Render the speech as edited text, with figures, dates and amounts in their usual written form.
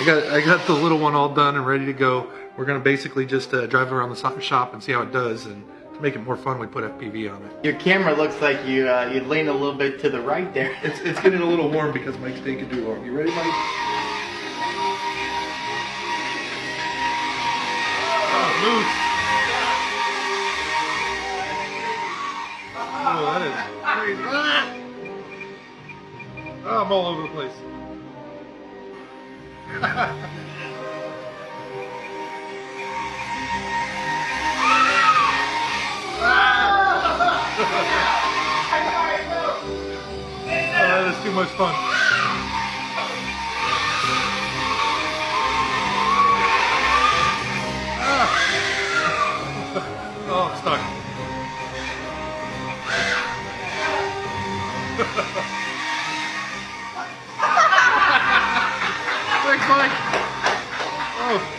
I got the little one all done and ready to go. We're gonna basically just drive around the shop and see how it does, and to make it more fun, we put FPV on it. Your camera looks like you lean a little bit to the right there. It's getting a little warm because Mike's taking too long. You ready, Mike? Oh, moose. Oh, that is crazy. Ah! Oh, I'm all over the place. Oh, that is too much fun. Ah. Oh, I'm stuck. Thanks, Mike. Oh.